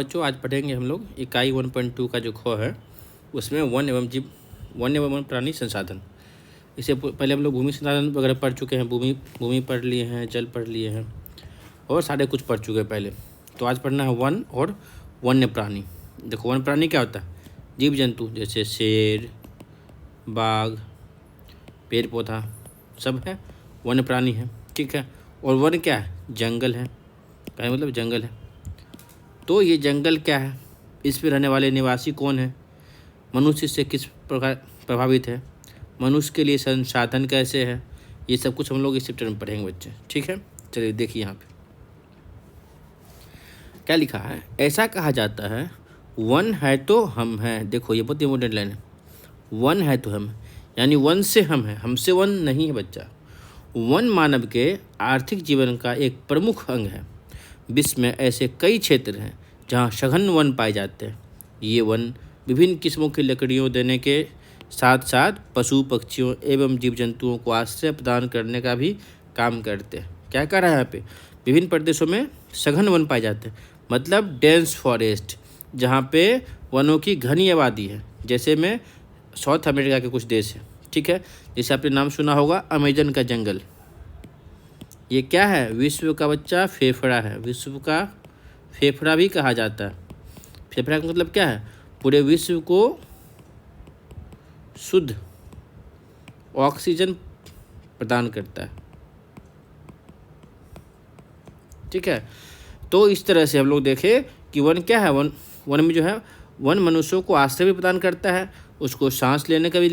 बच्चों आज पढ़ेंगे हम लोग इकाई 1.2 का जो ख है उसमें वन एवं वन प्राणी संसाधन। इससे पहले हम लोग भूमि संसाधन वगैरह पढ़ चुके हैं। भूमि पढ़ लिए हैं, जल पढ़ लिए हैं और सारे कुछ पढ़ चुके हैं पहले। तो आज पढ़ना है वन और वन्य प्राणी। देखो वन प्राणी क्या होता है? जीव जंतु जैसे शेर, बाघ, पेड़ पौधा सब है, वन्य प्राणी है। ठीक है। और वन क्या है? जंगल है। क्या मतलब? जंगल है। तो ये जंगल क्या है? इस पर रहने वाले निवासी कौन है? मनुष्य से किस प्रकार प्रभावित है? मनुष्य के लिए संसाधन कैसे है? ये सब कुछ हम लोग इस चैप्टर में पढ़ेंगे बच्चे। ठीक है। चलिए देखिए यहाँ पे क्या लिखा है। ऐसा कहा जाता है वन है तो हम हैं। देखो ये बहुत इंपॉर्टेंट लाइन है। वन है तो हम, यानी वन से हम हैं, हमसे वन नहीं है बच्चा। वन मानव के आर्थिक जीवन का एक प्रमुख अंग है। विश्व में ऐसे कई क्षेत्र हैं जहाँ सघन वन पाए जाते हैं। ये वन विभिन्न किस्मों की लकड़ियों देने के साथ साथ पशु पक्षियों एवं जीव जंतुओं को आश्रय प्रदान करने का भी काम करते हैं। क्या कर रहा है यहाँ पे? विभिन्न प्रदेशों में सघन वन पाए जाते हैं, मतलब डेंस फॉरेस्ट, जहाँ पे वनों की घनी आबादी है। जैसे में साउथ अमेरिका के कुछ देश हैं। ठीक है। जैसे आपने नाम सुना होगा अमेजन का जंगल। ये क्या है? विश्व का बच्चा फेफड़ा है। विश्व का फेफड़ा भी कहा जाता है। फेफड़ा का मतलब क्या है? पूरे विश्व को शुद्ध ऑक्सीजन प्रदान करता है। ठीक है। तो इस तरह से हम लोग देखें कि वन क्या है। वन में जो है, वन मनुष्यों को आश्रय भी प्रदान करता है, उसको सांस लेने का भी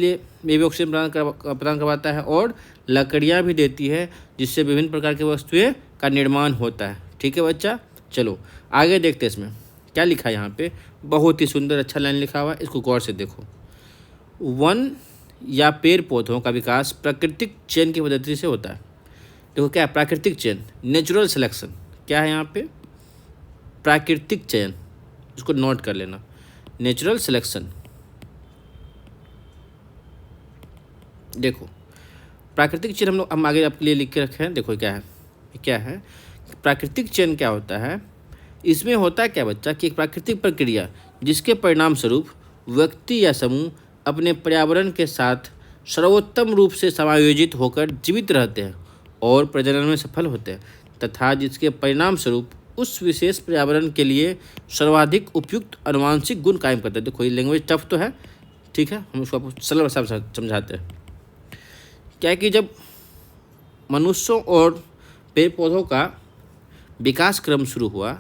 भी ऑक्सीजन प्रदान करवाता है और लकड़ियाँ भी देती है, जिससे विभिन्न प्रकार की वस्तुएं का निर्माण होता है। ठीक है बच्चा। चलो आगे देखते हैं इसमें क्या लिखा है। यहाँ पे बहुत ही सुंदर अच्छा लाइन लिखा हुआ है, इसको गौर से देखो। वन या पेड़ पौधों का विकास प्राकृतिक चयन की पद्धति से होता है। देखो क्या है? प्राकृतिक चयन, नेचुरल सिलेक्शन। क्या है यहाँ पे? प्राकृतिक चयन। इसको नोट कर लेना, नेचुरल सिलेक्शन। देखो प्राकृतिक चयन हम आगे आपके लिए लिख के रखे हैं। देखो क्या है प्राकृतिक चयन क्या होता है? इसमें होता है क्या बच्चा कि एक प्राकृतिक प्रक्रिया जिसके परिणाम स्वरूप व्यक्ति या समूह अपने पर्यावरण के साथ सर्वोत्तम रूप से समायोजित होकर जीवित रहते हैं और प्रजनन में सफल होते हैं, तथा जिसके परिणाम स्वरूप उस विशेष पर्यावरण के लिए सर्वाधिक उपयुक्त आनुवंशिक गुण कायम करते हैं। देखो ये लैंग्वेज टफ तो है। ठीक है। हम उसको आपको सरल भाषा में समझाते हैं। क्या है कि जब मनुष्यों और पेड़ पौधों का विकास क्रम शुरू हुआ,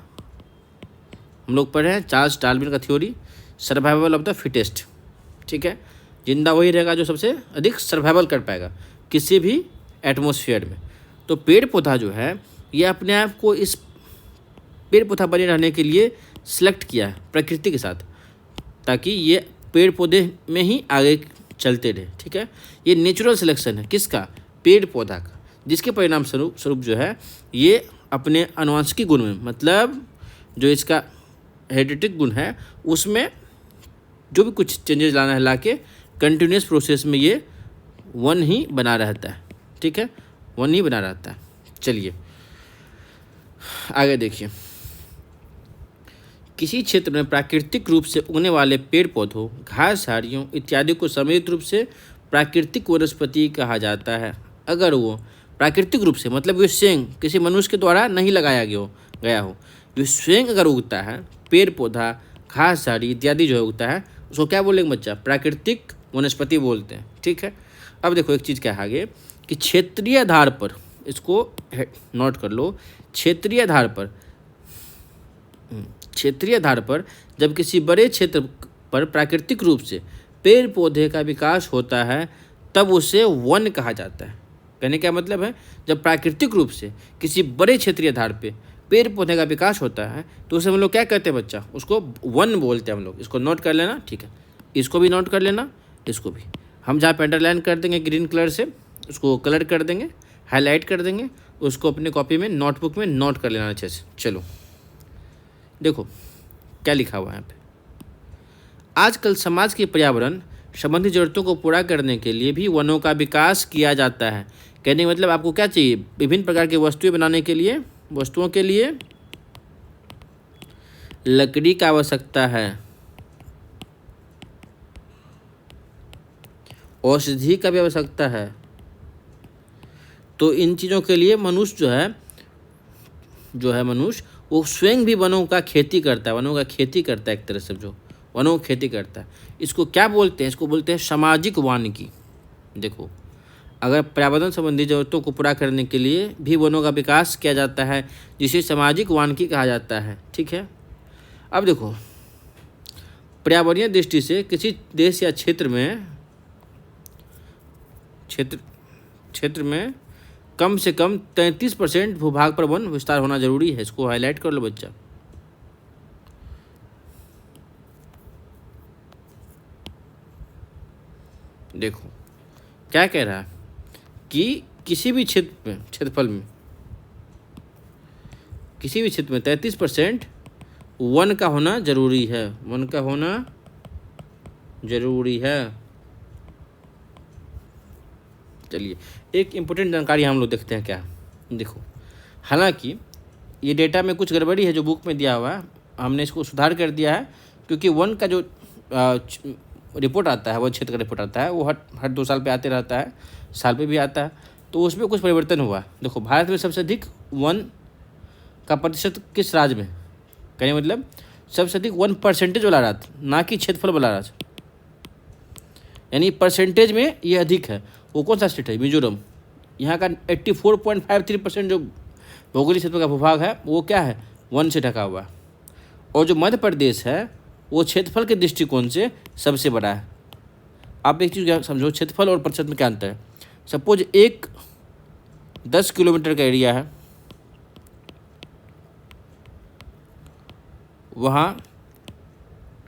हम लोग पढ़े हैं चार्ल्स डार्विन का theory, survival of the fittest. ठीक है। जिंदा वही रहेगा जो सबसे अधिक सर्वाइवल कर पाएगा किसी भी एटमॉस्फेयर में। तो पेड़ पौधा जो है ये अपने आप को इस पेड़ पौधा बने रहने के लिए सिलेक्ट किया है प्रकृति के साथ, ताकि ये पेड़ पौधे में ही आगे चलते रहे। ठीक है। ये नेचुरल सिलेक्शन है। किसका? पेड़ पौधा का, जिसके परिणाम स्वरूप जो है ये अपने आनुवंशिकी गुण में, मतलब जो इसका हेरिडिटिक गुण है उसमें जो भी कुछ चेंजेस लाना है लाके कंटिन्यूस प्रोसेस में ये वन ही बना रहता है। ठीक है। वन ही बना रहता है। चलिए आगे देखिए। किसी क्षेत्र में प्राकृतिक रूप से उगने वाले पेड़ पौधों, घास झाड़ियों इत्यादि को सम्मिलित रूप से प्राकृतिक वनस्पति कहा जाता है। अगर वो प्राकृतिक रूप से, मतलब वो स्वयं किसी मनुष्य के द्वारा नहीं लगाया गया हो, जो स्वयं अगर उगता है, पेड़ पौधा घास झाड़ी इत्यादि जो उगता है, उसको क्या बोलेंगे बच्चा? प्राकृतिक वनस्पति बोलते हैं। ठीक है। अब देखो एक चीज़ क्या है आगे कि क्षेत्रीय आधार पर, इसको नोट कर लो, क्षेत्रीय आधार पर जब किसी बड़े क्षेत्र पर प्राकृतिक रूप से पेड़ पौधे का विकास होता है तब उसे वन कहा जाता है। कहने का मतलब है जब प्राकृतिक रूप से किसी बड़े क्षेत्रीय आधार पे पेड़ पौधे का विकास होता है तो उसे हम लोग क्या कहते हैं बच्चा? उसको वन बोलते हैं हम लोग। इसको नोट कर लेना। ठीक है। इसको भी नोट कर लेना, इसको भी। हम जहाँ पे अंडरलाइन कर देंगे ग्रीन कलर से, उसको कलर कर देंगे, हाईलाइट कर देंगे, उसको अपनी कॉपी में नोटबुक में नोट कर लेना अच्छे से। चलो देखो क्या लिखा हुआ है यहाँ पे। आजकल समाज के पर्यावरण संबंधी जरूरतों को पूरा करने के लिए भी वनों का विकास किया जाता है। कहने का मतलब आपको क्या चाहिए? विभिन्न प्रकार की वस्तुएं बनाने के लिए, वस्तुओं के लिए लकड़ी का आवश्यकता है, औषधि का भी आवश्यकता है। तो इन चीज़ों के लिए मनुष्य जो है मनुष्य वो स्वयं भी वनों का खेती करता है, वनों का खेती करता है एक तरह से, जो वनों की खेती करता है। इसको क्या बोलते हैं? इसको बोलते हैं सामाजिक वानिकी। देखो, अगर पर्यावरण संबंधी जरूरतों को पूरा करने के लिए भी वनों का विकास किया जाता है, जिसे सामाजिक वानिकी कहा जाता है। ठीक है, अब देखो, पर्यावरणीय दृष्टि से किसी देश या क्षेत्र में कम से कम 33% भूभाग पर वन विस्तार होना जरूरी है। इसको हाईलाइट कर लो बच्चा। देखो क्या कह रहा है कि किसी भी क्षेत्रफल में किसी भी क्षेत्र में 33% वन का होना जरूरी है, वन का होना जरूरी है। चलिए, एक इम्पोर्टेंट जानकारी हम लोग देखते हैं क्या। देखो, हालांकि ये डेटा में कुछ गड़बड़ी है जो बुक में दिया हुआ है, हमने इसको सुधार कर दिया है, क्योंकि वन का जो रिपोर्ट आता है, वन क्षेत्र का रिपोर्ट आता है, वो हर 2 साल पे आते रहता है, साल पे भी आता है, तो उसमें कुछ परिवर्तन हुआ। देखो, भारत में सबसे अधिक वन का प्रतिशत किस राज्य में, कहने मतलब सबसे अधिक वन परसेंटेज वाला राज्य, ना कि क्षेत्रफल वाला राज्य, यानी परसेंटेज में ये अधिक है। वो कौन सा स्टेट है? मिजोरम। यहाँ का 84.53% जो भौगोलिक क्षेत्र का भूभाग है वो क्या है? वन से ढका हुआ है। और जो मध्य प्रदेश है वो क्षेत्रफल के दृष्टिकोण से सबसे बड़ा है। आप एक चीज़ समझो, क्षेत्रफल और प्रतिशत में क्या अंतर है। सपोज एक 10 किलोमीटर का एरिया है, वहाँ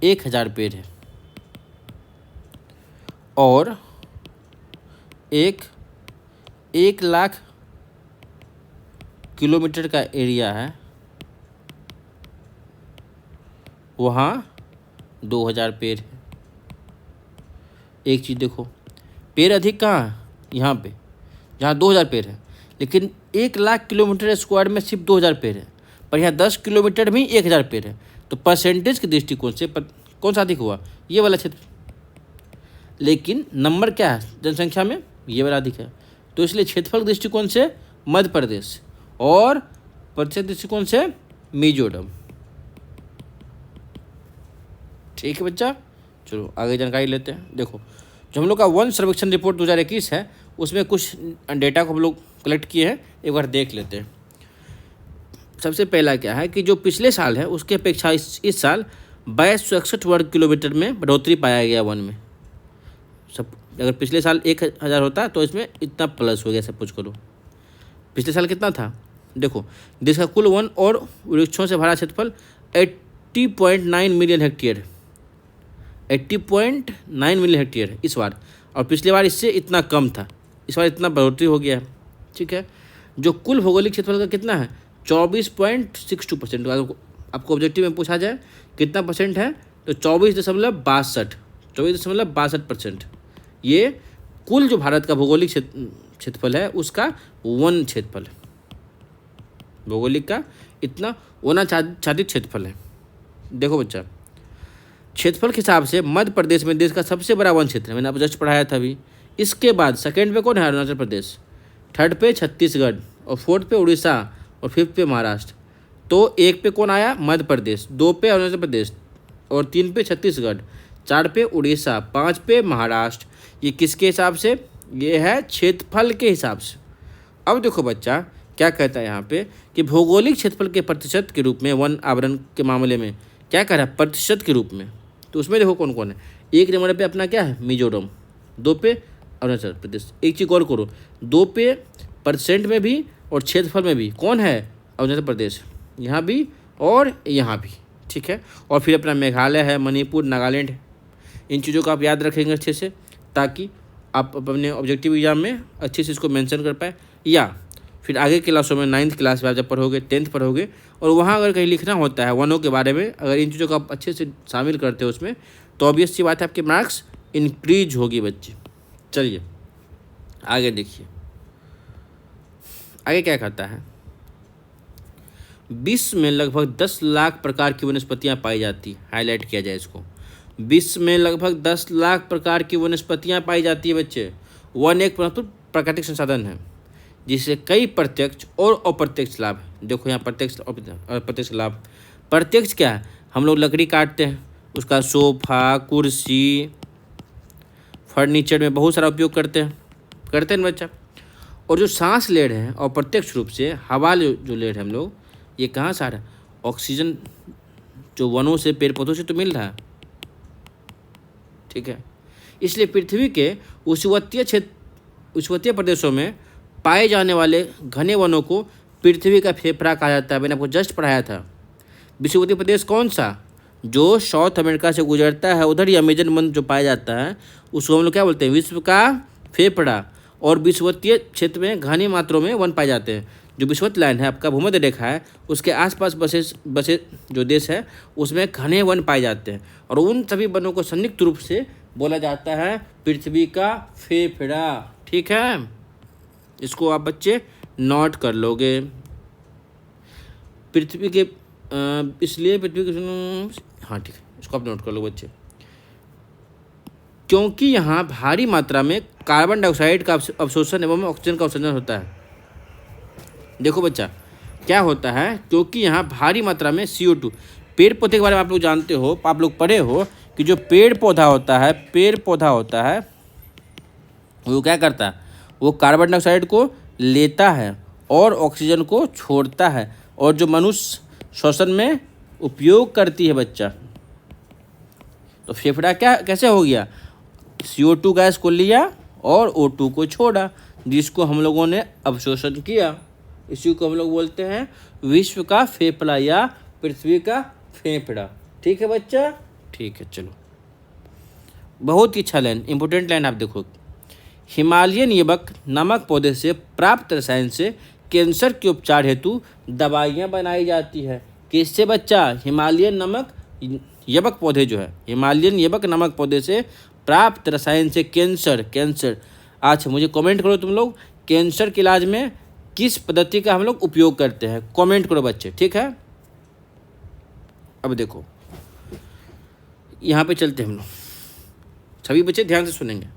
1000 पेड़ है, और 1 लाख किलोमीटर का एरिया है, वहाँ 2000 पेड़ है। एक चीज़ देखो, पेड़ अधिक कहाँ है? यहाँ पे, जहाँ 2000 पेड़ है, लेकिन 1 लाख किलोमीटर स्क्वायर में सिर्फ 2000 पेड़ है, पर यहाँ 10 किलोमीटर में 1000 पेड़ है। तो परसेंटेज के दृष्टिकोण से कौन सा अधिक हुआ? ये वाला क्षेत्र। लेकिन नंबर क्या है जनसंख्या में? ये वाला अधिक है। तो इसलिए क्षेत्रफल दृष्टिकोण से मध्य प्रदेश और प्रतिशत दृष्टिकोण से मिजोरम। ठीक है बच्चा, चलो आगे जानकारी लेते हैं। देखो, जो हम लोग का वन सर्वेक्षण रिपोर्ट 2021 है, उसमें कुछ डेटा को हम लोग कलेक्ट किए हैं, एक बार देख लेते हैं। सबसे पहला क्या है कि जो पिछले साल है उसके अपेक्षा इस साल 2261 वर्ग किलोमीटर में बढ़ोतरी पाया गया वन में। सब अगर पिछले साल 1000 होता तो इसमें इतना प्लस हो गया। सब कुछ करो, पिछले साल कितना था? देखो, देश का कुल वन और वृक्षों से भरा क्षेत्रफल 80.9 मिलियन हेक्टेयर, 80.9 मिलियन हेक्टेयर इस बार, और पिछले बार इससे इतना कम था, इस बार इतना बढ़ोतरी हो गया है। ठीक है, जो कुल भौगोलिक क्षेत्रफल का कितना है? 24.62%। आपको ऑब्जेक्टिव में पूछा जाए कितना परसेंट है, तो 24.62% ये कुल जो भारत का भौगोलिक क्षेत्रफल है उसका वन क्षेत्रफल है। भौगोलिक का इतना वनाच्छादित क्षेत्रफल है। देखो बच्चा, क्षेत्रफल के हिसाब से मध्य प्रदेश में देश का सबसे बड़ा वन क्षेत्र है, मैंने आपको जस्ट पढ़ाया था अभी। इसके बाद सेकंड पे कौन है? अरुणाचल प्रदेश, थर्ड पे छत्तीसगढ़, और फोर्थ पे उड़ीसा, और फिफ्थ पे महाराष्ट्र। तो 1 पे कौन आया? मध्य प्रदेश, 2 पे अरुणाचल प्रदेश, और 3 पे छत्तीसगढ़, 4 पे उड़ीसा, 5 पे महाराष्ट्र। ये किसके हिसाब से? ये है क्षेत्रफल के हिसाब से। अब देखो बच्चा क्या कहता है यहाँ पे कि भौगोलिक क्षेत्रफल के प्रतिशत के रूप में वन आवरण के मामले में क्या कह रहा है? प्रतिशत के रूप में। तो उसमें देखो कौन कौन है। 1 नंबर पे अपना क्या है? मिजोरम, 2 पे अरुणाचल प्रदेश। एक चीज़ और करो, 2 पे परसेंट में भी और क्षेत्रफल में भी कौन है? अरुणाचल प्रदेश, यहाँ भी और यहाँ भी। ठीक है, और फिर अपना मेघालय है, मणिपुर, नागालैंड। इन चीज़ों को आप याद रखेंगे अच्छे से, ताकि आप अपने ऑब्जेक्टिव एग्जाम में अच्छे से इसको मेंशन कर पाए, या फिर आगे क्लासों में 9th क्लास में आप जब पढ़ोगे, 10th पढ़ोगे, और वहाँ अगर कहीं लिखना होता है वनों के बारे में, अगर इन चीज़ों को आप अच्छे से शामिल करते हो उसमें, तो ऑब्वियस सी बात है आपके मार्क्स इंक्रीज होगी बच्चे। चलिए आगे देखिए, आगे क्या कहता है। विश्व में लगभग 10 लाख प्रकार की वनस्पतियां पाई जाती, हाईलाइट किया जाए इसको। विश्व में लगभग 10 लाख प्रकार की वनस्पतियां पाई जाती है बच्चे। वन एक प्राकृतिक संसाधन है जिससे कई प्रत्यक्ष और अप्रत्यक्ष लाभ है। देखो यहाँ प्रत्यक्ष और अप्रत्यक्ष लाभ। प्रत्यक्ष क्या है, हम लोग लकड़ी काटते हैं, उसका सोफा, कुर्सी, फर्नीचर में बहुत सारा उपयोग करते हैं ना बच्चा। और जो सांस ले रहे हैं अप्रत्यक्ष रूप से हवा जो ले रहे हैं हम लोग, ये कहाँ से आ रहा है, ऑक्सीजन जो वनों से, पेड़ पौधों से तो मिल रहा है, ठीक है। इसलिए पृथ्वी के उष्णकटिबंधीय प्रदेशों में पाए जाने वाले घने वनों को पृथ्वी का फेफड़ा कहा जाता है। मैंने आपको जस्ट पढ़ाया था। विषुवतीय प्रदेश कौन सा, जो साउथ अमेरिका से गुजरता है, उधर ही अमेजन वन जो पाया जाता है, उसको हम लोग क्या बोलते हैं, विश्व का फेफड़ा। और विषुवतीय क्षेत्र में घनी मात्रा में वन पाए जाते हैं। जो विषुवत लाइन है, आपका भूमध्य रेखा है, उसके आसपास बसे जो देश है उसमें घने वन पाए जाते हैं। और उन सभी वनों को संयुक्त रूप से बोला जाता है पृथ्वी का फेफड़ा, ठीक है। इसको आप बच्चे नोट कर लोगे। पृथ्वी के इसलिए पृथ्वी के, हाँ ठीक है, इसको आप नोट कर लो बच्चे। क्योंकि यहाँ भारी मात्रा में कार्बन डाइऑक्साइड का अवशोषण एवं ऑक्सीजन का उत्सर्जन होता है। देखो बच्चा क्या होता है, क्योंकि यहाँ भारी मात्रा में CO2, पेड़ पौधे के बारे में आप लोग जानते हो, आप लोग पढ़े हो कि जो पेड़ पौधा होता है वो क्या करता है, वो कार्बन डाइऑक्साइड को लेता है और ऑक्सीजन को छोड़ता है, और जो मनुष्य श्वसन में उपयोग करती है बच्चा। तो फेफड़ा क्या कैसे हो गया, CO2 गैस को लिया और O2 को छोड़ा, जिसको हम लोगों ने अवशोषण किया। इसी को हम लोग बोलते हैं विश्व का फेफड़ा या पृथ्वी का फेफड़ा, ठीक है बच्चा, ठीक है। चलो, बहुत ही अच्छा लाइन, इंपॉर्टेंट लाइन आप देखो। हिमालयन यबक नामक पौधे से प्राप्त रसायन से कैंसर के उपचार हेतु दवाइयाँ बनाई जाती है। किससे बच्चा, हिमालयन यबक पौधे जो है, हिमालयन यबक नामक पौधे से प्राप्त रसायन से कैंसर। अच्छा मुझे कमेंट करो तुम लोग, कैंसर के इलाज में किस पद्धति का हम लोग उपयोग करते हैं, कमेंट करो बच्चे, ठीक है। अब देखो यहाँ पे चलते हैं हम लोग, सभी बच्चे ध्यान से सुनेंगे।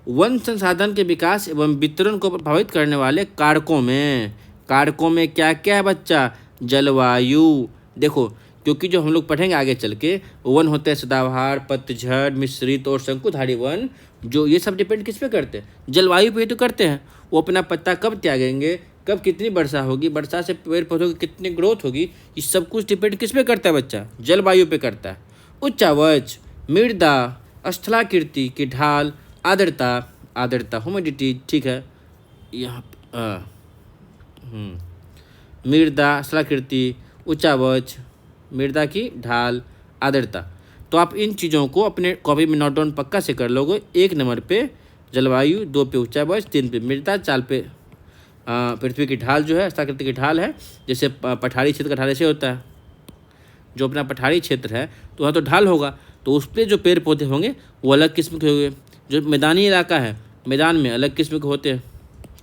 वन संसाधन के विकास एवं वितरण को प्रभावित करने वाले कारकों में क्या क्या है बच्चा, जलवायु। देखो क्योंकि जो हम लोग पढ़ेंगे आगे चल के, वन होते हैं सदाबहार, पतझड़, मिश्रित और शंकुधारी वन, जो ये सब डिपेंड किस पे करते हैं, जलवायु पे ही तो करते हैं। वो अपना पत्ता कब त्यागेंगे, कब कितनी वर्षा होगी, वर्षा से पेड़ पौधों की कितनी ग्रोथ होगी, ये सब कुछ डिपेंड किस पे करता है बच्चा, जलवायु पे करता है। उच्चावच, मृदा, स्थलाकृति की ढाल, आर्द्रता ह्यूमिडिटी, ठीक है। यहाँ मृदा, स्थलाकृति, उच्चावच, मृदा की ढाल, आर्द्रता। तो आप इन चीज़ों को अपने कॉपी में नोट डाउन पक्का से कर लोगे। 1 नंबर पे जलवायु, 2 पे उच्चावच, 3 पे मृदा, 4 पे पृथ्वी की ढाल जो है, स्थलाकृति की ढाल है। जैसे पठारी क्षेत्र का ढाल ऐसे होता है, जो अपना पठारी क्षेत्र है तो वहाँ तो ढाल होगा, तो उस पर जो पेड़ पौधे होंगे वो अलग किस्म के होंगे। जो मैदानी इलाका है, मैदान में अलग किस्म के होते हैं,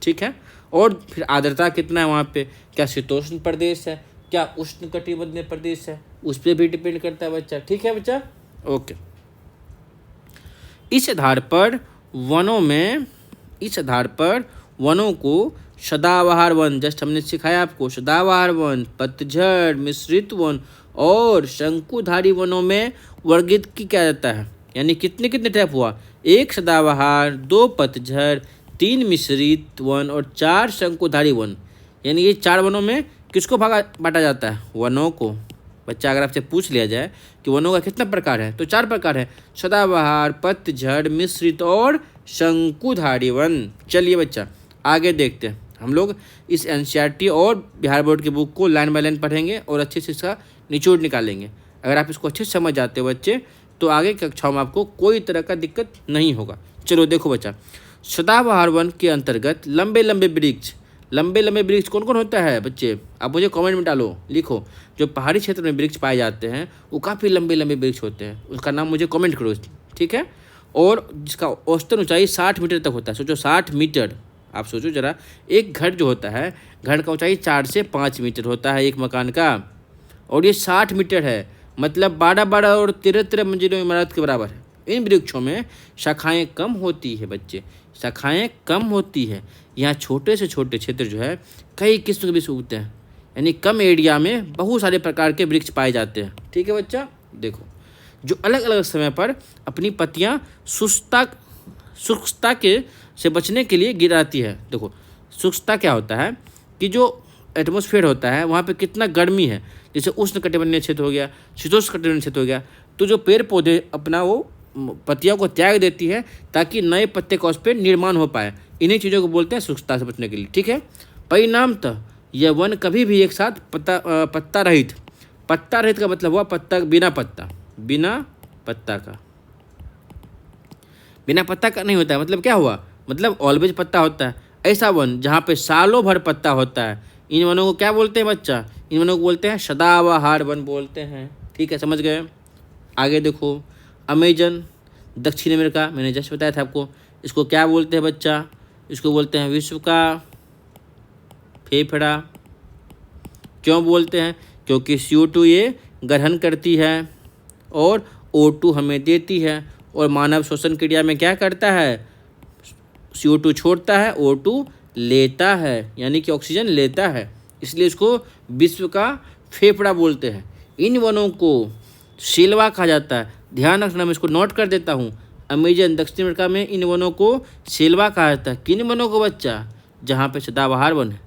ठीक है। और फिर आर्द्रता कितना है वहाँ पे, क्या शीतोष्ण प्रदेश है, क्या उष्ण कटिबंधीय प्रदेश है, उस पर भी डिपेंड करता है बच्चा, ठीक है बच्चा, ओके। इस आधार पर वनों को सदाबहार वन, जस्ट हमने सिखाया आपको, सदाबहार वन, पतझड़, मिश्रित वन और शंकुधारी वनों में वर्गीकृत किया जाता है। यानी कितने टाइप हुआ, 1 सदाबहार, 2 पतझड़, 3 मिश्रित वन और 4 शंकुधारी वन। यानी ये 4 वनों में किसको बांटा जाता है, वनों को। बच्चा अगर आपसे पूछ लिया जाए कि वनों का कितना प्रकार है, तो 4 प्रकार है, सदाबहार, पतझड़, मिश्रित और शंकुधारी वन। चलिए बच्चा आगे देखते हैं। हम लोग इस NCERT और बिहार बोर्ड की बुक को लाइन बाय लाइन पढ़ेंगे और अच्छे से इसका निचोड़ निकालेंगे। अगर आप इसको अच्छे से समझ जाते हो बच्चे, तो आगे कक्षाओं में आपको कोई तरह का दिक्कत नहीं होगा। चलो देखो बच्चा, सदाबहार वन के अंतर्गत लंबे लंबे वृक्ष कौन कौन होता है बच्चे, आप मुझे कमेंट में डालो, लिखो। जो पहाड़ी क्षेत्र में वृक्ष पाए जाते हैं वो काफ़ी लंबे वृक्ष होते हैं, उसका नाम मुझे कमेंट करो, ठीक है। और जिसका औसतन ऊंचाई 60 मीटर तक होता है। सोचो 60 मीटर, आप सोचो जरा, एक घर जो होता है, घर का ऊंचाई 4 से 5 मीटर होता है एक मकान का, और ये 60 मीटर है, मतलब 12-12 और 13-13 मंजिलों इमारत के बराबर है। इन वृक्षों में शाखाएं कम होती है बच्चे, शाखाएं कम होती है। यहाँ छोटे से छोटे क्षेत्र जो है कई किस्म के वृक्ष उगते हैं, यानी कम एरिया में बहुत सारे प्रकार के वृक्ष पाए जाते हैं। ठीक है बच्चा, देखो जो अलग अलग समय पर अपनी पत्तियाँ शुष्कता के से बचने के लिए गिराती है। देखो शुष्कता क्या होता है कि जो एटमॉस्फेयर होता है वहाँ पे कितना गर्मी है, जैसे उष्णकटिबंधीय क्षेत्र हो गया, शीतोष्णकटिबंधीय क्षेत्र हो गया, तो जो पेड़ पौधे अपना वो पत्तियों को त्याग देती है ताकि नए पत्ते का उस पर निर्माण हो पाए। इन्हीं चीज़ों को बोलते हैं शुष्कता से बचने के लिए। ठीक है, परिणामतः यह वन कभी भी एक साथ पत्ता रहित का मतलब हुआ पत्ता बिना पत्ता का नहीं होता है। मतलब क्या हुआ, मतलब ऑलवेज पत्ता होता है। ऐसा वन जहाँ पे सालों भर पत्ता होता है, इन वनों को क्या बोलते हैं बच्चा, इन वनों को बोलते हैं सदाबहार वन बोलते हैं। ठीक है, समझ गए। आगे देखो, अमेजन दक्षिण अमेरिका, मैंने जस्ट बताया था आपको, इसको क्या बोलते हैं बच्चा, इसको बोलते हैं विश्व का फेफड़ा। क्यों बोलते हैं, क्योंकि CO2 ये ग्रहण करती है और O2 हमें देती है, और मानव श्वसन क्रिया में क्या करता है, CO2 छोड़ता है, O2 लेता है, यानी कि ऑक्सीजन लेता है, इसलिए इसको विश्व का फेफड़ा बोलते हैं। इन वनों को सेल्वा कहा जाता है। ध्यान रखना, मैं इसको नोट कर देता हूँ। अमेजन दक्षिण अमेरिका में इन वनों को सेल्वा कहा जाता है। किन वनों को बच्चा, जहाँ पे सदाबहार वन है,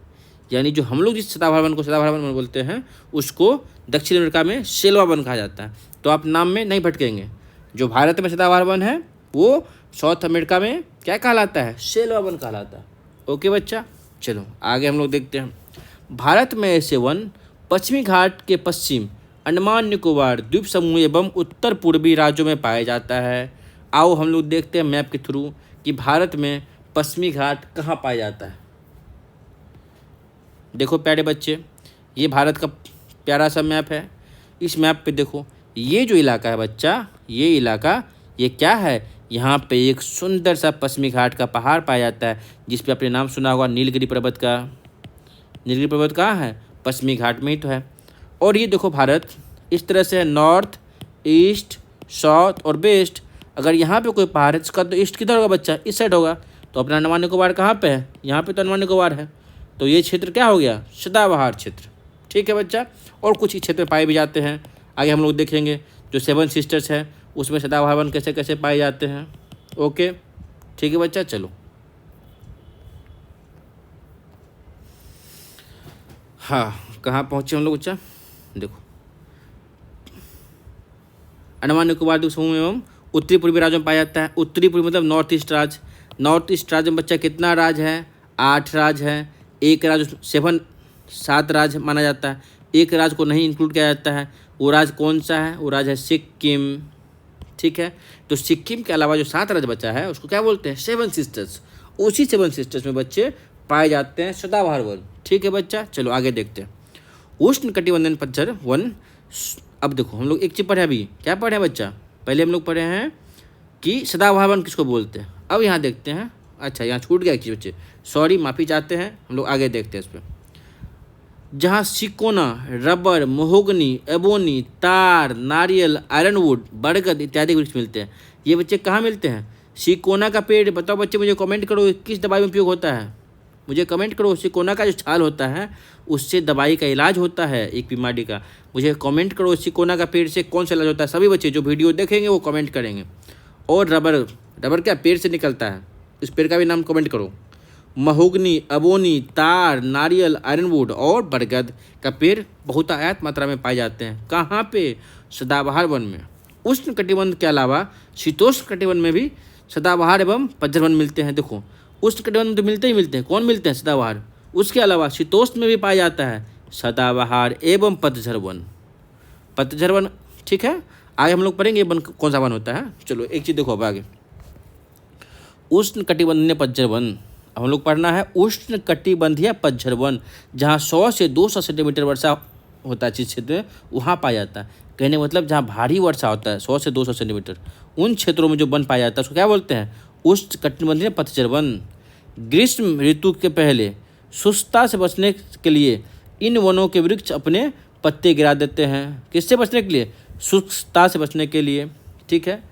यानी जो हम लोग जिस सदाबहार वन को सदाबहार वन बोलते हैं उसको दक्षिण अमेरिका में सेल्वा वन कहा जाता है। तो आप नाम में नहीं भटकेंगे, जो भारत में सदाबहार वन है वो साउथ अमेरिका में क्या कहलाता है, सेल्वा वन कहलाता है। ओके बच्चा, चलो आगे हम लोग देखते हैं। भारत में ऐसे वन पश्चिमी घाट के पश्चिम, अंडमान निकोबार द्वीप समूह एवं उत्तर पूर्वी राज्यों में पाया जाता है। आओ हम लोग देखते हैं मैप के थ्रू कि भारत में पश्चिमी घाट कहाँ पाया जाता है। देखो प्यारे बच्चे, ये भारत का प्यारा सा मैप है। इस मैप पे देखो, ये जो इलाका है बच्चा, ये इलाका ये क्या है, यहाँ पे एक सुंदर सा पश्चिमी घाट का पहाड़ पाया जाता है, जिस पे आपने नाम सुना होगा नीलगिरी पर्वत का। नीलगिरी पर्वत कहाँ है, पश्चिमी घाट में ही तो है। और ये देखो भारत इस तरह से है, नॉर्थ, ईस्ट, साउथ और वेस्ट। अगर यहाँ पे कोई पहाड़ है इसका तो ईस्ट किधर होगा बच्चा, इस साइड होगा। तो अपना अंडमान निकोबार कहाँ पे है, यहाँ पे तो अंडमान निकोबार है। तो ये क्षेत्र क्या हो गया, सदाबहार क्षेत्र। ठीक है बच्चा, और कुछ ही क्षेत्र पाए भी जाते हैं, आगे हम लोग देखेंगे। जो 7 सिस्टर्स है उसमें सदाबहार वन कैसे कैसे पाए जाते हैं। ओके ठीक है बच्चा, चलो हाँ कहाँ पहुँचे हम लोग बच्चा। देखो, अंडमान निकोबार द्वीप समूह एवं उत्तरी पूर्वी राज्यों में पाया जाता है। उत्तरी पूर्वी मतलब नॉर्थ ईस्ट राज्य। नॉर्थ ईस्ट राज्य में बच्चा कितना राज्य है, 8 राज्य है। एक राज्य 7 राज्य माना जाता है, एक राज्य को नहीं इंक्लूड किया जाता है। वो राज्य कौन सा है, वो राज्य है सिक्किम। ठीक है, तो सिक्किम के अलावा जो 7 राज्य बचा है उसको क्या बोलते हैं, 7 सिस्टर्स। उसी 7 सिस्टर्स में बच्चे पाए जाते हैं सदाबहार वन। ठीक है बच्चा, चलो आगे देखते हैं। उष्ण कटिबंधीय पतझड़ वन। अब देखो हम लोग एक चीज़ पढ़े, अभी क्या पढ़े हैं बच्चा, पहले हम लोग पढ़े हैं कि सदाबहार वन किसको बोलते हैं। अब यहाँ देखते हैं, अच्छा यहाँ छूट गया एक चीज़ बच्चे, सॉरी माफ़ी चाहते हैं। हम लोग आगे देखते हैं इस पर। जहाँ सिकोना, रबर, महोगनी, एबोनी, तार, नारियल, आयरनवुड, बरगद इत्यादि वृक्ष मिलते हैं। ये बच्चे कहाँ मिलते हैं, सिकोना का पेड़। बताओ बच्चे, मुझे कमेंट करो किस दवाई में उपयोग होता है, मुझे कमेंट करो। सिकोना का जो छाल होता है उससे दवाई का इलाज होता है एक बीमारी का, मुझे कमेंट करो। सिकोना का पेड़ से कौन सा इलाज होता है, सभी बच्चे जो वीडियो देखेंगे वो कमेंट करेंगे। और रबर क्या पेड़ से निकलता है, इस पेड़ का भी नाम कमेंट करो। महोगनी, अबोनी, तार, नारियल, आयरनवुड और बरगद का पेड़ बहुतायत मात्रा में पाए जाते हैं। कहाँ पे, सदाबहार वन में। उष्ण कटिबंध के अलावा शीतोष्ण कटिबंध में भी सदाबहार एवं पतझड़ वन मिलते हैं। देखो उष्ण कटिबंध तो मिलते ही मिलते हैं, कौन मिलते हैं, सदाबहार। उसके अलावा शीतोष्ण में भी पाया जाता है सदाबहार एवं पतझड़ वन। पतझड़ वन, ठीक है, आगे हम लोग पढ़ेंगे वन कौन सा वन होता है। चलो एक चीज़ देखो अब आगे, उष्ण कटिबंधीय पतझड़ वन। हम लोग पढ़ना है उष्ण कटिबंधीय पतझड़ वन, जहाँ 100 से 200 सेंटीमीटर वर्षा होता है जिस क्षेत्र में, वहाँ पाया जाता है। कहने का मतलब जहाँ भारी वर्षा होता है 100 से 200 सेंटीमीटर, उन क्षेत्रों में जो वन पाया जाता है उसको क्या बोलते हैं, उष्ण कटिबंधीय पतझड़ वन। ग्रीष्म ऋतु के पहले शुष्कता से बचने के लिए इन वनों के वृक्ष अपने पत्ते गिरा देते हैं। किससे बचने के लिए? शुष्कता से बचने के लिए, ठीक है,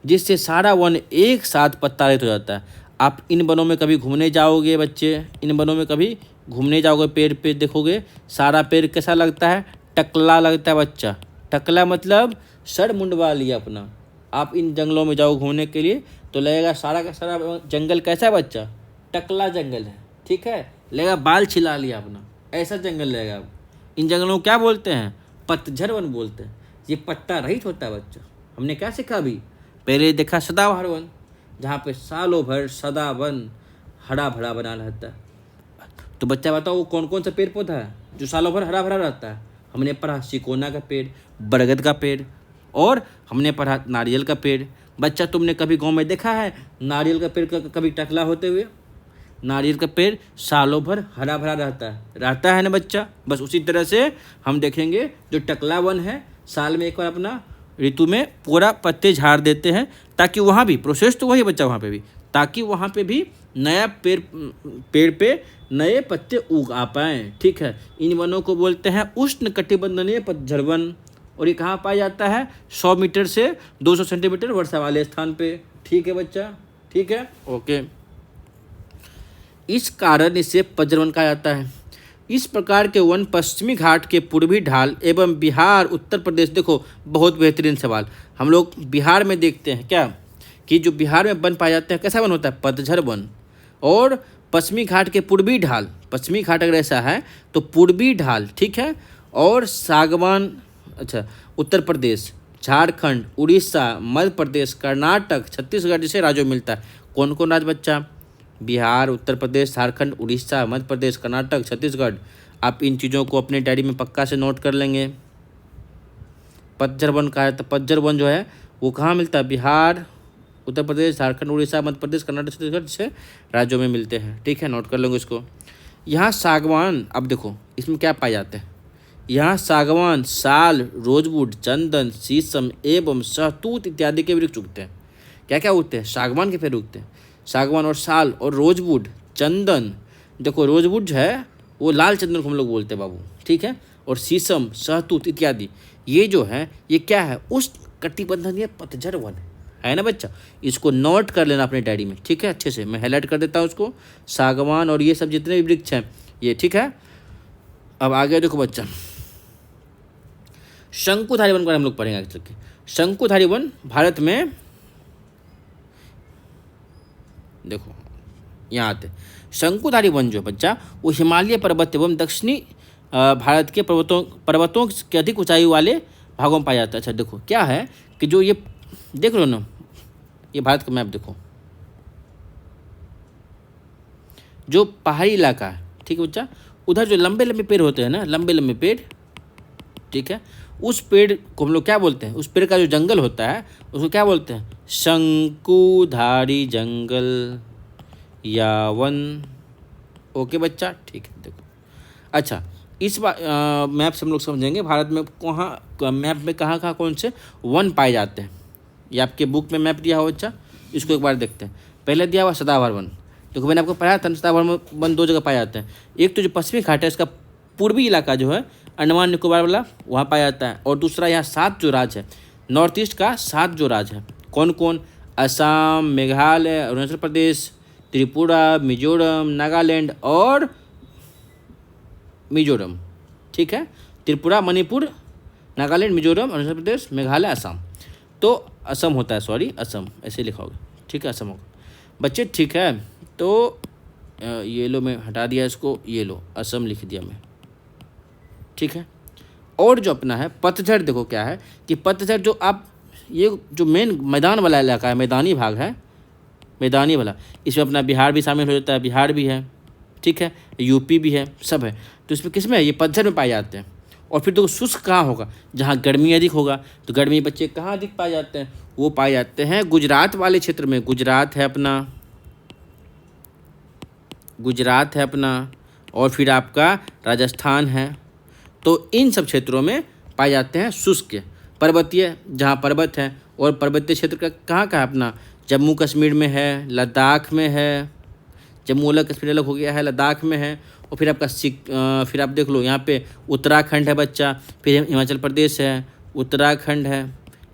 जिससे सारा वन एक साथ पत्ता रहित हो जाता है। आप इन वनों में कभी घूमने जाओगे बच्चे, इन वनों में कभी घूमने जाओगे, पेड़ पे देखोगे सारा पेड़ कैसा लगता है? टकला लगता है बच्चा। टकला मतलब सर मुंडवा लिया अपना। आप इन जंगलों में जाओ घूमने के लिए तो लगेगा सारा का सारा जंगल कैसा है बच्चा? टकला जंगल है, ठीक है, लगेगा बाल छिला लिया अपना, ऐसा जंगल लगेगा। इन जंगलों को क्या बोलते हैं? पतझड़ वन बोलते हैं। ये पत्ता रहित होता है बच्चा। हमने क्या सीखा अभी? पहले देखा सदाबहार वन, जहाँ पे सालों भर सदा वन हरा भरा बना रहता है। तो बच्चा बताओ वो कौन कौन सा पेड़ पौधा है जो सालों भर हरा भरा रहता है? हमने पढ़ा सिकोना का पेड़, बरगद का पेड़, और हमने पढ़ा नारियल का पेड़। बच्चा तुमने कभी गांव में देखा है नारियल का पेड़ कभी टकला होते हुए? नारियल का पेड़ सालों भर हरा भरा रहता है ना बच्चा। बस उसी तरह से हम देखेंगे जो टकला वन है साल में एक बार अपना ऋतु में पूरा पत्ते झाड़ देते हैं, ताकि वहाँ भी प्रोसेस तो वही बच्चा, वहाँ पे भी, ताकि वहाँ पे भी नया पेड़ पे नए पत्ते उग आ पाएँ, ठीक है। इन वनों को बोलते हैं उष्णकटिबंधीय पतझड़ वन, और ये कहाँ पाया जाता है? 100 मीटर से 200 सेंटीमीटर वर्षा वाले स्थान पे, ठीक है बच्चा, ठीक है, ओके। इस कारण इसे पतझड़ वन कहा जाता है। इस प्रकार के वन पश्चिमी घाट के पूर्वी ढाल एवं बिहार, उत्तर प्रदेश, देखो बहुत बेहतरीन सवाल, हम लोग बिहार में देखते हैं क्या कि जो बिहार में वन पाए जाते हैं कैसा वन होता है? पतझड़ वन। और पश्चिमी घाट के पूर्वी ढाल, पश्चिमी घाट अगर ऐसा है तो पूर्वी ढाल, ठीक है, और सागवान, अच्छा, उत्तर प्रदेश, झारखंड, उड़ीसा, मध्य प्रदेश, कर्नाटक, छत्तीसगढ़ जैसे राज्यों में मिलता है। कौन कौन राज्य बच्चा? बिहार, उत्तर प्रदेश, झारखंड, उड़ीसा, मध्य प्रदेश, कर्नाटक, छत्तीसगढ़। आप इन चीज़ों को अपने डायरी में पक्का से नोट कर लेंगे। पतझड़ वन का है तो पतझड़ वन जो है वो कहाँ मिलता है? बिहार, उत्तर प्रदेश, झारखंड, उड़ीसा, मध्य प्रदेश, कर्नाटक, छत्तीसगढ़ जैसे राज्यों में मिलते हैं, ठीक है, नोट कर लेंगे इसको। यहाँ सागवान, अब देखो इसमें क्या पाए जाते हैं? यहाँ सागवान, साल, रोजवुड, चंदन, शीशम एवं सहतूत इत्यादि के वृक्ष उगते हैं। क्या क्या उगते हैं? सागवान के पेड़ उगते हैं। सागवान और साल और रोजवुड, चंदन, देखो रोजवुड जो है वो लाल चंदन को हम लोग बोलते हैं बाबू, ठीक है, और शीशम, सहतूत इत्यादि, ये जो है ये क्या है? उष्णकटिबंधीय पतझड़ वन है ना बच्चा। इसको नोट कर लेना अपने डायरी में, ठीक है, अच्छे से मैं हाईलाइट कर देता हूँ उसको। सागवान और ये सब जितने भी वृक्ष हैं ये, ठीक है। अब आगे देखो बच्चा, शंकुधारी वन को हम लोग पढ़ेंगे आगे चल के। शंकुधारी वन भारत में, देखो यहाँ आते, शंकुधारी वन जो बच्चा वो हिमालय पर्वत एवं दक्षिणी भारत के पर्वतों के अधिक ऊंचाई वाले भागों में पाया जाता है। अच्छा देखो क्या है कि जो ये देख लो ना, ये भारत का मैप देखो, जो पहाड़ी इलाका है, ठीक है बच्चा, उधर जो लंबे लंबे पेड़ होते हैं ना, लंबे लंबे पेड़, ठीक है, उस पेड़ को हम लोग क्या बोलते हैं? उस पेड़ का जो जंगल होता है उसको क्या बोलते हैं? शंकुधारी जंगल या वन, ओके बच्चा, ठीक है। देखो अच्छा, इस बार मैप से हम लोग समझेंगे भारत में कहाँ, मैप में कहाँ कहाँ कौन से वन पाए जाते हैं। ये आपके बुक में मैप दिया हो बच्चा, इसको एक बार देखते हैं। पहले दिया हुआ सदाबहार वन, देखो मैंने आपको पढ़ाया था, सदाबहार वन 2 जगह पाए जाते हैं। एक तो जो पश्चिमी घाट है इसका पूर्वी इलाका जो है अंडमान निकोबार वाला, वहाँ पाया जाता है। और दूसरा यहाँ 7 जो राज्य है, नॉर्थ ईस्ट का 7 जो राज्य है, कौन कौन? असम, मेघालय, अरुणाचल प्रदेश, त्रिपुरा, मिजोरम, नागालैंड और मिजोरम, ठीक है, त्रिपुरा, मणिपुर, नागालैंड, मिजोरम, अरुणाचल प्रदेश, मेघालय, असम। तो असम होता है, सॉरी असम ऐसे लिखा होगा, ठीक है, असम होगा बच्चे, ठीक है। तो ये लो मैं हटा दिया इसको, ये लो असम लिख दिया मैं, ठीक है। और जो अपना है पतझड़, देखो क्या है कि पतझड़ जो आप, ये जो मेन मैदान वाला इलाका है, मैदानी भाग है, मैदानी वाला, इसमें अपना बिहार भी शामिल हो जाता है, बिहार भी है, ठीक है, यूपी भी है, सब है। तो इसमें किस में है? ये पतझड़ में पाए जाते हैं। और फिर तो शुष्क कहाँ होगा? जहाँ गर्मी अधिक होगा। तो गर्मी बच्चे कहाँ अधिक पाए जाते हैं? वो पाए जाते हैं गुजरात वाले क्षेत्र में। गुजरात है अपना, गुजरात है अपना, और फिर आपका राजस्थान है। तो इन सब क्षेत्रों में पाए जाते हैं शुष्क, पर्वतीय, जहाँ पर्वत है। और पर्वतीय क्षेत्र का कहाँ कहाँ है अपना? जम्मू कश्मीर में है, लद्दाख में है, जम्मू अलग, कश्मीर अलग हो गया है, लद्दाख में है। और फिर आपका फिर आप देख लो यहाँ पे उत्तराखंड है बच्चा, फिर हिमाचल प्रदेश है, उत्तराखंड है।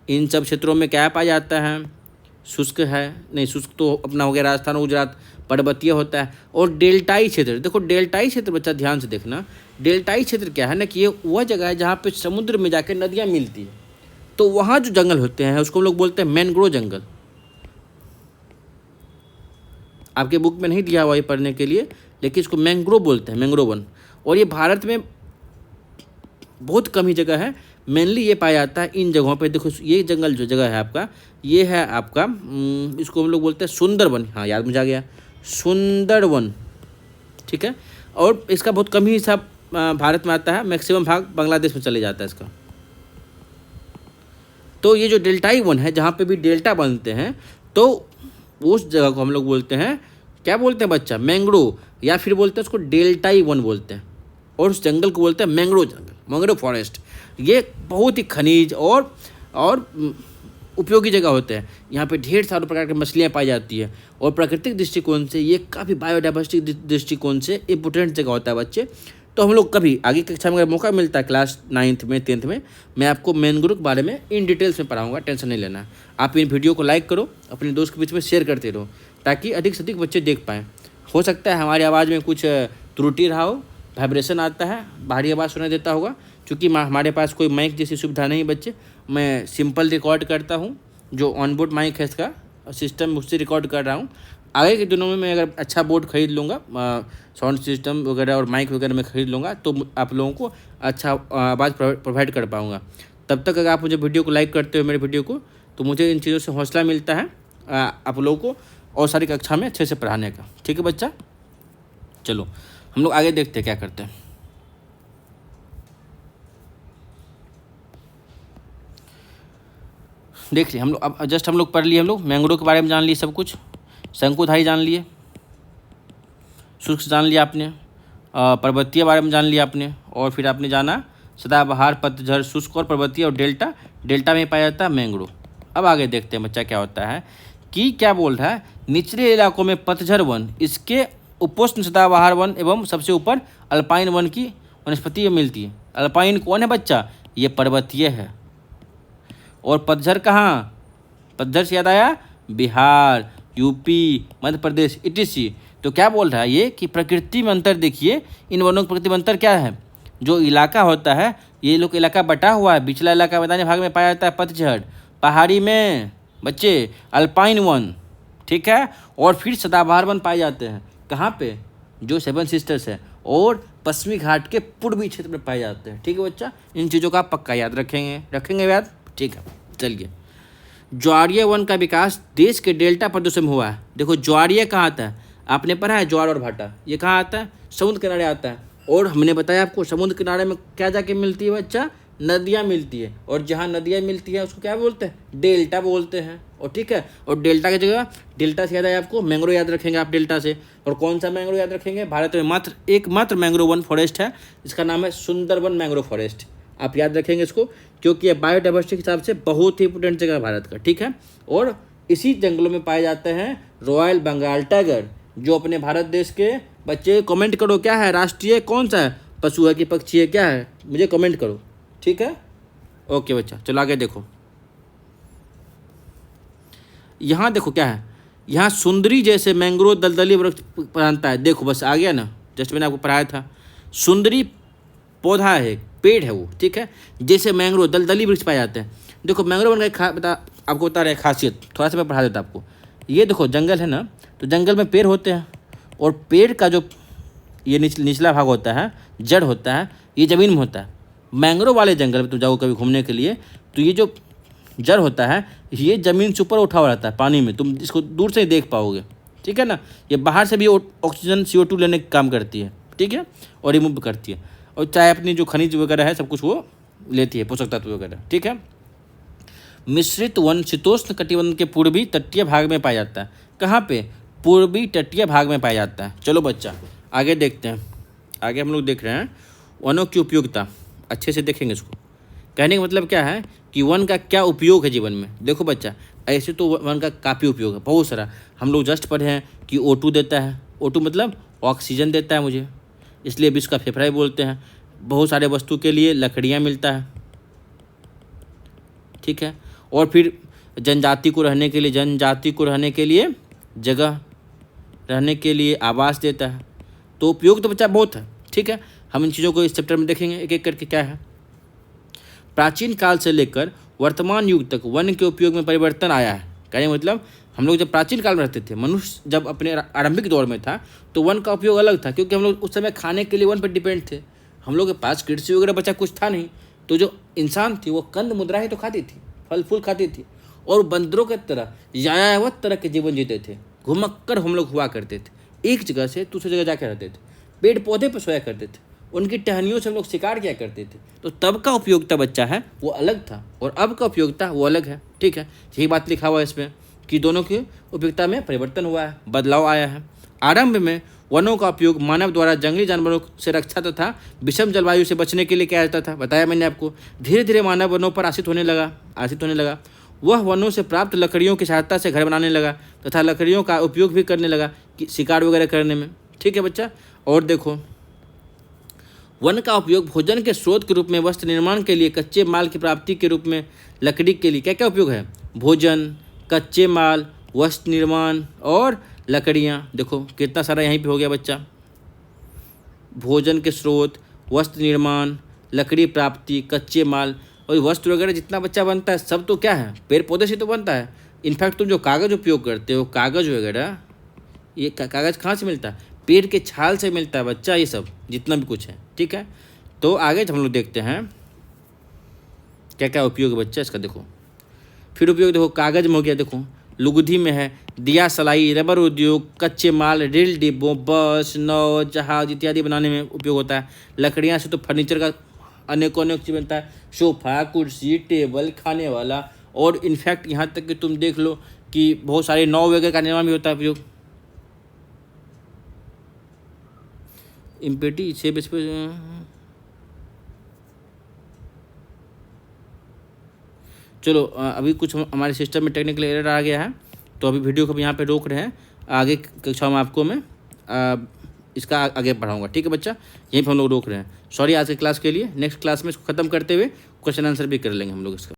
इन सब क्षेत्रों में क्या पाया जाता है? शुष्क है, नहीं शुष्क तो अपना हो गया राजस्थान गुजरात, पर्वतीय होता है। और डेल्टाई क्षेत्र, देखो डेल्टाई क्षेत्र बच्चा ध्यान से देखना, डेल्टाई क्षेत्र क्या है ना कि ये वह जगह है जहाँ पे समुद्र में जाकर नदियाँ मिलती है, तो वहाँ जो जंगल होते हैं उसको हम लोग बोलते हैं मैंग्रोव जंगल। आपके बुक में नहीं दिया हुआ ये पढ़ने के लिए, लेकिन इसको मैंग्रोव बोलते हैं, मैंग्रोव वन। और ये भारत में बहुत कम ही जगह है, मेनली ये पाया जाता है इन जगहों पे। देखो ये जंगल जो जगह है आपका, ये है आपका इसको हम लोग बोलते हैं सुंदरवन। हाँ याद मुझे आ गया, सुंदरवन, ठीक है। और इसका बहुत कम ही हिस्सा भारत में आता है, मैक्सिमम भाग बांग्लादेश में चले जाता है इसका। तो ये जो डेल्टाई वन है जहाँ पे भी डेल्टा बनते हैं, तो उस जगह को हम लोग बोलते हैं, क्या बोलते हैं बच्चा? मैंग्रोव, या फिर बोलते हैं उसको डेल्टाई वन बोलते हैं। और उस जंगल को बोलते हैं मैंग्रोव जंगल, मैंग्रोव फॉरेस्ट। ये बहुत ही खनिज और उपयोगी जगह होते हैं। यहाँ पे ढेर सारे प्रकार की मछलियाँ पाई जाती है, और प्राकृतिक दृष्टिकोण से ये काफ़ी बायोडाइवर्सिटी दृष्टिकोण से इम्पोर्टेंट जगह होता है बच्चे। तो हम लोग कभी आगे कक्षा में अगर मौका मिलता है क्लास 9th में 10th में, मैं आपको मैंग्रोव के बारे में इन डिटेल्स में पढ़ाऊंगा, टेंशन नहीं लेना। आप इन वीडियो को लाइक करो, अपने दोस्त के बीच में शेयर करते रहो, ताकि अधिक से अधिक बच्चे देख पाएँ। हो सकता है हमारी आवाज़ में कुछ त्रुटि रहा हो, वाइब्रेशन आता है, बाहरी आवाज़ सुनाई देता होगा, क्योंकि हमारे पास कोई माइक जैसी सुविधा नहीं बच्चे। मैं सिंपल रिकॉर्ड करता हूँ, जो ऑनबोर्ड माइक है इसका सिस्टम, उससे रिकॉर्ड कर रहा हूँ। आगे के दिनों में मैं अगर अच्छा बोर्ड खरीद लूँगा, साउंड सिस्टम वगैरह और माइक वगैरह मैं खरीद लूँगा, तो आप लोगों को अच्छा आवाज़ प्रोवाइड कर पाऊँगा। तब तक अगर आप मुझे वीडियो को लाइक करते हो मेरे वीडियो को, तो मुझे इन चीज़ों से हौसला मिलता है आप लोगों को और सारी कक्षा में अच्छे से पढ़ाने का। ठीक है बच्चा, चलो हम लोग आगे देखते हैं क्या करते हैं। देख लिए हम लोग, अब जस्ट हम लोग पढ़ लिए, हम लोग मैंग्रोव के बारे में जान लिए सब कुछ, शंकुधारी जान लिए, शुष्क जान लिया आपने, पर्वतीय बारे में जान लिया आपने, और फिर आपने जाना सदाबहार, पतझड़, शुष्क और पर्वतीय, और डेल्टा, डेल्टा में पाया जाता है मैंग्रोव। अब आगे देखते हैं बच्चा क्या होता है कि क्या बोल रहा है, निचले इलाकों में पतझड़ वन, इसके उपोष्ण सदाबहार वन एवं सबसे ऊपर अल्पाइन वन की वनस्पति मिलती है। अल्पाइन कौन है बच्चा? ये पर्वतीय है। और पतझड़ कहाँ? पतझड़ से याद आया बिहार, यूपी, मध्य प्रदेश इटीसी। तो क्या बोल रहा है ये कि प्रकृति में अंतर देखिए, इन वनों की प्रकृति में अंतर क्या है? जो इलाका होता है, ये लोग इलाका बटा हुआ है, पिछला इलाका मैदानी भाग में पाया जाता है पतझड़, पहाड़ी में बच्चे अल्पाइन वन, ठीक है। और फिर सदाबहार वन पाए जाते हैं कहाँ पे? जो 7 सिस्टर्स है, और पश्चिमी घाट के पूर्वी क्षेत्र में पाए जाते हैं। ठीक है बच्चा, इन चीज़ों का आप पक्का याद रखेंगे याद, ठीक है। चलिए, ज्वारीय वन का विकास देश के डेल्टा प्रदेशों में हुआ है। देखो ज्वारीय कहाँ आता है? आपने पढ़ा है ज्वार और भाटा, ये कहाँ आता है? समुद्र किनारे आता है। और हमने बताया आपको समुद्र किनारे में क्या जाके मिलती है बच्चा? नदियाँ मिलती है। और जहाँ नदियाँ मिलती है उसको क्या बोलते हैं? डेल्टा बोलते हैं। और ठीक है, और डेल्टा की जगह, डेल्टा से याद है आपको मैंग्रोव याद रखेंगे आप डेल्टा से। और कौन सा मैंग्रोव याद रखेंगे? भारत में एकमात्र मैंग्रोव वन फॉरेस्ट है, इसका नाम है सुंदरवन मैंग्रोव फॉरेस्ट। आप याद रखेंगे इसको, क्योंकि ये बायोडाइवर्सिटी के हिसाब से बहुत ही इंपोर्टेंट जगह है भारत का, ठीक है। और इसी जंगलों में पाए जाते हैं रॉयल बंगाल टाइगर, जो अपने भारत देश के बच्चे कमेंट करो क्या है, राष्ट्रीय कौन सा है पशु है कि पक्षी है, क्या है, मुझे कमेंट करो, ठीक है। ओके बच्चा, चलो आगे देखो। यहाँ देखो क्या है, यहाँ सुंदरी जैसे मैंग्रोव दलदली वृक्ष पहनता है। देखो बस आ गया ना, जस्ट मैंने आपको पढ़ाया था। सुंदरी पौधा है, पेड़ है वो, ठीक है। जैसे मैंग्रोव दलदली वृक्ष पाए जाते हैं। देखो मैंग्रोव वन का आपको बता रहे खासियत, थोड़ा सा मैं पढ़ा देता आपको। ये देखो जंगल है ना, तो जंगल में पेड़ होते हैं, और पेड़ का जो ये निचला भाग होता है, जड़ होता है, ये ज़मीन में होता है। मैंग्रोव वाले जंगल में तुम जाओ कभी घूमने के लिए, तो ये जो जड़ होता है ये ज़मीन से ऊपर उठा हुआ रहता है पानी में, तुम इसको दूर से ही देख पाओगे, ठीक है ना। ये बाहर से भी ऑक्सीजन CO2 लेने का काम करती है, ठीक है, और रिमूव करती है, और चाहे अपनी जो खनिज वगैरह है सब कुछ वो लेती है, पोषक तत्व वगैरह, ठीक है। मिश्रित वन शीतोष्ण कटिबंध के पूर्वी तटीय भाग में पाया जाता है। कहाँ पे? पूर्वी तटीय भाग में पाया जाता है। चलो बच्चा आगे देखते हैं। आगे हम लोग देख रहे हैं वनों की उपयोगिता, अच्छे से देखेंगे इसको। कहने का मतलब क्या है कि वन का क्या उपयोग है जीवन में। देखो बच्चा, ऐसे तो वन का काफ़ी उपयोग है, बहुत सारा। हम लोग जस्ट पढ़े हैं कि O2 देता है, O2 मतलब ऑक्सीजन देता है मुझे, इसलिए विश्व का फेफड़ा भी बोलते हैं। बहुत सारे वस्तु के लिए लकड़ियाँ मिलता है, ठीक है। और फिर जनजाति को रहने के लिए जगह, रहने के लिए आवास देता है। तो उपयोग तो बच्चा बहुत है, ठीक है। हम इन चीज़ों को इस चैप्टर में देखेंगे एक एक करके क्या है। प्राचीन काल से लेकर वर्तमान युग तक वन के उपयोग में परिवर्तन आया है। कहने मतलब हम लोग जब प्राचीन काल में रहते थे, मनुष्य जब अपने आरंभिक दौर में था, तो वन का उपयोग अलग था, क्योंकि हम लोग उस समय खाने के लिए वन पर डिपेंड थे। हम लोग के पास कृषि वगैरह बचा कुछ था नहीं, तो जो इंसान थी वो कंद मुद्रा ही तो खाती थी, फल फूल खाती थी, और बंदरों की तरह यायावत तरह के जीवन जीते थे। घुमक्कर हम लोग हुआ करते थे, एक जगह से दूसरी जगह जाकर रहते थे, पेड़ पौधे पर सोया करते थे, उनकी टहनियों से हम लोग शिकार किया करते थे। तो तब का उपयोगिता बच्चा है वो अलग था, और अब का उपयोगिता वो अलग है, ठीक है। यही बात लिखा हुआ है इसमें कि दोनों की उपयोगिता में परिवर्तन हुआ है, बदलाव आया है। आरंभ में वनों का उपयोग मानव द्वारा जंगली जानवरों से रक्षा तथा विषम जलवायु से बचने के लिए किया जाता था, बताया मैंने आपको। धीरे धीरे मानव वनों पर आश्रित होने लगा। वह वनों से प्राप्त लकड़ियों की सहायता से घर बनाने लगा तथा लकड़ियों का उपयोग भी करने लगा कि शिकार वगैरह करने में, ठीक है बच्चा। और देखो, वन का उपयोग भोजन के स्रोत के रूप में, वस्त्र निर्माण के लिए, कच्चे माल की प्राप्ति के रूप में, लकड़ी के लिए क्या क्या उपयोग है, भोजन, कच्चे माल, वस्त्र निर्माण और लकड़ियाँ। देखो कितना सारा यहीं पे हो गया बच्चा, भोजन के स्रोत, वस्त्र निर्माण, लकड़ी प्राप्ति, कच्चे माल, और वस्त्र वगैरह जितना बच्चा बनता है सब तो क्या है, पेड़ पौधे से तो बनता है। इनफैक्ट तुम जो कागज़ उपयोग करते हो, कागज़ वगैरह, ये कागज़ कहाँ से मिलता है, पेड़ के छाल से मिलता है बच्चा, ये सब जितना भी कुछ है, ठीक है। तो आगे हम लोग देखते हैं क्या क्या उपयोग है बच्चा इसका। देखो फिर उपयोग देखो, कागज़ में हो गया, देखो लुगदी में है, दिया सलाई, रबर उद्योग, कच्चे माल, रेल डिब्बों, बस, नाव, जहाज इत्यादि बनाने में उपयोग होता है। लकड़ियाँ से तो फर्नीचर का अनेकों चीज़ बनता है, सोफ़ा, कुर्सी, टेबल, खाने वाला, और इनफैक्ट यहाँ तक कि तुम देख लो कि बहुत सारे नाव वगैरह का निर्माण भी होता है उपयोग। इम्पेटी से बेस पे चलो, अभी कुछ हमारे सिस्टम में टेक्निकल एरर आ गया है, तो अभी वीडियो को भी यहाँ पे रोक रहे हैं। आगे कक्षा में आपको मैं इसका आगे पढ़ाऊँगा, ठीक है बच्चा। यहीं पर हम लोग रोक रहे हैं, सॉरी आज के क्लास के लिए। नेक्स्ट क्लास में इसको ख़त्म करते हुए क्वेश्चन आंसर भी कर लेंगे हम लोग इसका।